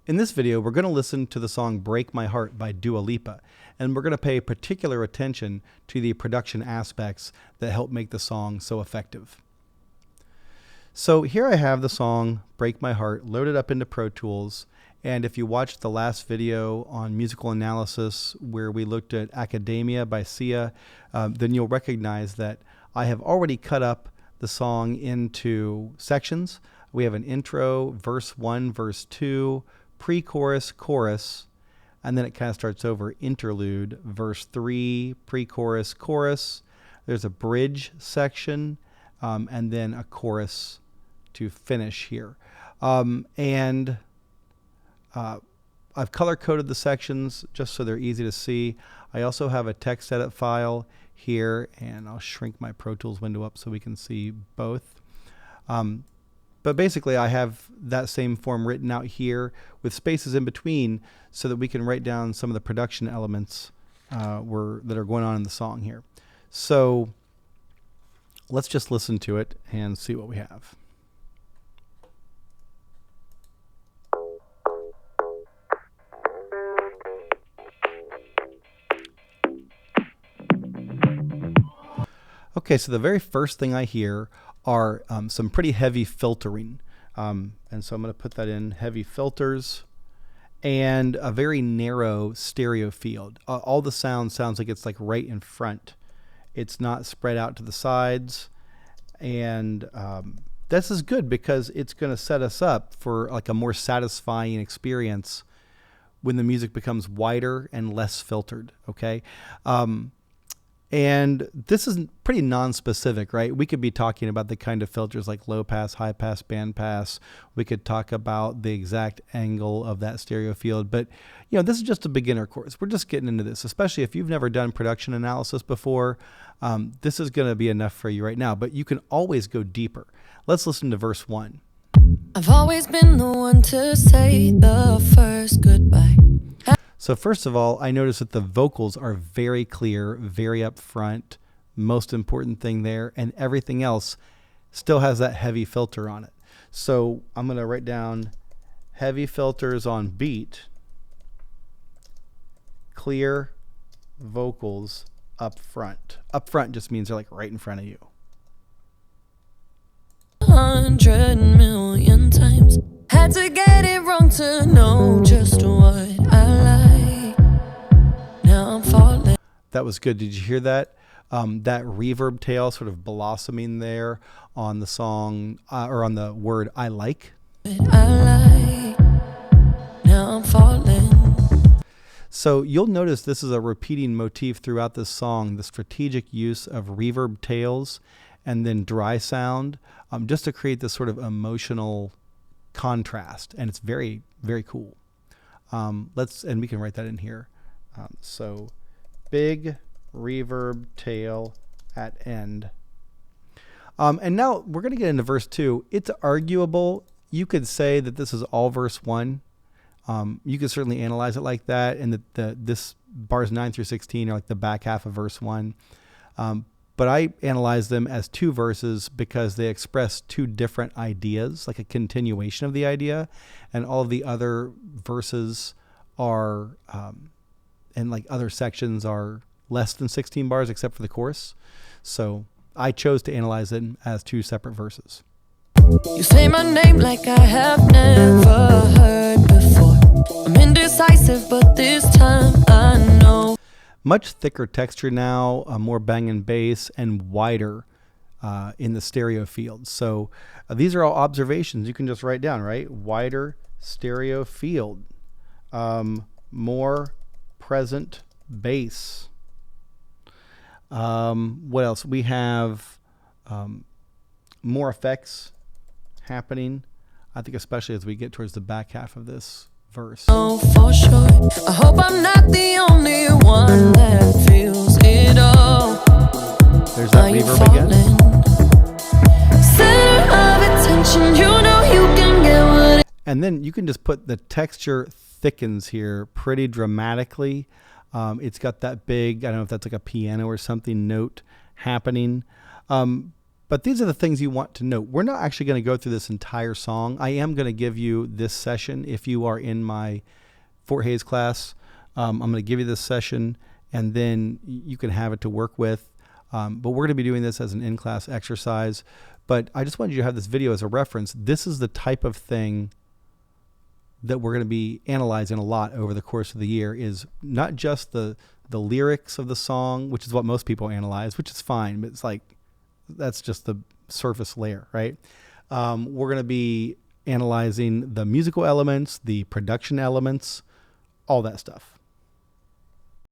In this video, we're going to listen to the song Break My Heart by Dua Lipa, and we're going to pay particular attention to the production aspects that help make the song so effective. So here I have the song Break My Heart loaded up into Pro Tools, and if you watched the last video on musical analysis where we looked at Academia by Sia, then you'll recognize that I have already cut up the song into sections. We have an intro, verse 1, verse 2, pre-chorus, chorus, and then it kind of starts over, interlude, verse 3, pre-chorus, chorus. There's a bridge section, and then a chorus to finish here. I've color-coded the sections just so they're easy to see. I also have a text edit file here, and I'll shrink my Pro Tools window up so we can see both. But basically, I have that same form written out here with spaces in between so that we can write down some of the production elements that are going on in the song here. So let's just listen to it and see what we have. Okay, so the very first thing I hear are some pretty heavy filtering. And so I'm going to put that in, heavy filters, and a very narrow stereo field. All the sound sounds like it's like right in front. It's not spread out to the sides. And this is good because it's going to set us up for like a more satisfying experience when the music becomes wider and less filtered, okay? And this is pretty non-specific, right? We could be talking about the kind of filters like low pass, high pass, band pass. We could talk about the exact angle of that stereo field. But, you know, this is just a beginner course. We're just getting into this, especially if you've never done production analysis before. This is going to be enough for you right now, but you can always go deeper. Let's listen to verse 1. I've always been the one to say the first goodbye. So first of all, I notice that the vocals are very clear, very upfront, most important thing there, and everything else still has that heavy filter on it. So I'm going to write down heavy filters on beat, clear vocals up front. Up front just means they're like right in front of you. 100 million times had to get it wrong to know just what I like. Now I'm falling. That was good. Did you hear that? That reverb tail sort of blossoming there on the song or on the word I like. I like. Now I'm falling. So you'll notice this is a repeating motif throughout this song, the strategic use of reverb tails and then dry sound, just to create this sort of emotional contrast, and it's very, very cool. And we can write that in here. So big reverb tail at end. And now we're going to get into verse 2. It's arguable. You could say that this is all verse 1. You could certainly analyze it like that, and that this bars 9 through 16 are like the back half of verse 1. But I analyze them as two verses because they express two different ideas, like a continuation of the idea, and all of the other verses are, and like other sections are less than 16 bars except for the chorus. So I chose to analyze them as two separate verses. You say my name like I have never heard before. I'm indecisive, but this time I know. Much thicker texture now, more bang and bass, and wider in the stereo field. So these are all observations you can just write down, right? Wider stereo field, more present bass. What else? We have more effects happening, I think, especially as we get towards the back half of this verse. Oh, for sure. I hope I'm not the only one that feels it all. There's that reverb again. Center of attention, you know you can get what. And then you can just put the texture thickens here pretty dramatically. It's got that big, I don't know if that's like a piano or something, note happening. But these are the things you want to know. We're not actually going to go through this entire song. I am going to give you this session if you are in my Fort Hays class. I'm going to give you this session, and then you can have it to work with. But we're going to be doing this as an in-class exercise. But I just wanted you to have this video as a reference. This is the type of thing that we're going to be analyzing a lot over the course of the year, is not just the lyrics of the song, which is what most people analyze, which is fine, but it's like, that's just the surface layer, right? We're going to be analyzing the musical elements, the production elements, all that stuff.